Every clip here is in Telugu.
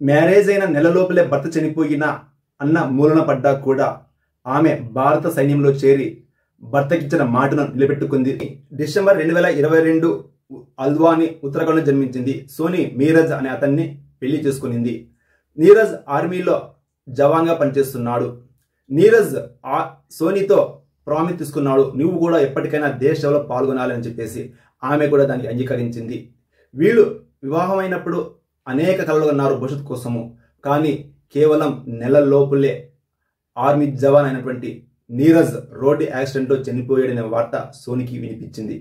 మ్యారేజ్ అయిన నెల లోపలే భర్త చనిపోయిన అన్న మూలన పడ్డా కూడా ఆమె భారత సైన్యంలో చేరి భర్తకిచ్చిన మాటను నిలబెట్టుకుంది. డిసెంబర్ 2022 అల్వాని ఉత్తరాఖండ్లో జన్మించింది. సోని మీరజ్ అనే అతన్ని పెళ్లి చేసుకునింది. నీరజ్ ఆర్మీలో జవాన్గా పనిచేస్తున్నాడు. నీరజ్ సోనీతో ప్రామిస్ తీసుకున్నాడు, నువ్వు కూడా ఎప్పటికైనా దేశ సేవలో పాల్గొనాలి అని చెప్పేసి. ఆమె కూడా దానికి అంగీకరించింది. వీళ్ళు వివాహమైనప్పుడు అనేక కలలు అన్నారు భవిష్యత్తు కోసము. కానీ కేవలం నెల లోపులే ఆర్మీ జవాన్ అయినటువంటి నీరజ్ రోడ్డు యాక్సిడెంట్లో చనిపోయాడనే వార్త సోనికి వినిపించింది.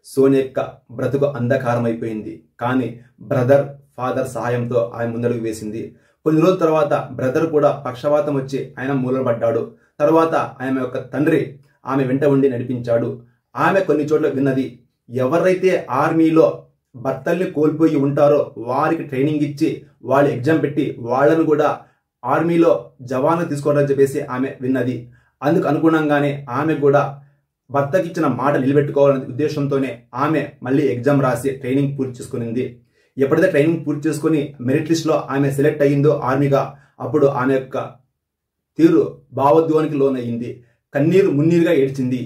సోని యొక్క బ్రతుకు అంధకారం అయిపోయింది. కానీ బ్రదర్, ఫాదర్ సహాయంతో ఆమె ముందడుగు వేసింది. కొన్ని రోజుల తర్వాత బ్రదర్ కూడా పక్షవాతం వచ్చి ఆయన మూలపడ్డాడు. తర్వాత ఆమె యొక్క తండ్రి ఆమె వెంట ఉండి నడిపించాడు. ఆమె కొన్ని చోట్ల విన్నది, ఎవరైతే ఆర్మీలో భర్తల్ని కోల్పోయి ఉంటారో వారికి ట్రైనింగ్ ఇచ్చి వాళ్ళు ఎగ్జామ్ పెట్టి వాళ్ళను కూడా ఆర్మీలో జవాన్లు తీసుకోవాలని చెప్పేసి ఆమె విన్నది. అందుకు అనుగుణంగానే ఆమె కూడా భర్తకిచ్చిన మాట నిలబెట్టుకోవాలనే ఉద్దేశంతోనే ఆమె మళ్ళీ ఎగ్జామ్ రాసి ట్రైనింగ్ పూర్తి చేసుకునింది. ఎప్పుడైతే ట్రైనింగ్ పూర్తి చేసుకుని మెరిట్ లిస్ట్లో ఆమె సెలెక్ట్ అయ్యిందో ఆర్మీగా, అప్పుడు ఆమె యొక్క తీరు భావోద్వేగానికి లోనయ్యింది. కన్నీరు మున్నీరుగా ఏడ్చింది.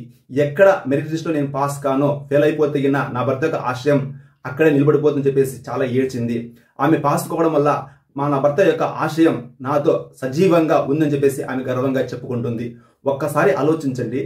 ఎక్కడ మెరిట్ లిస్ట్లో నేను పాస్ కానో, ఫెయిల్ అయిపోతే నా భర్త యొక్క ఆశయం అక్కడే నిలబడిపోతుందని చెప్పేసి చాలా ఏడ్చింది. ఆమె పాస్ కావడం వల్ల నా భర్త యొక్క ఆశయం నాతో సజీవంగా ఉందని చెప్పేసి ఆమె గర్వంగా చెప్పుకుంటుంది. ఒక్కసారి ఆలోచించండి.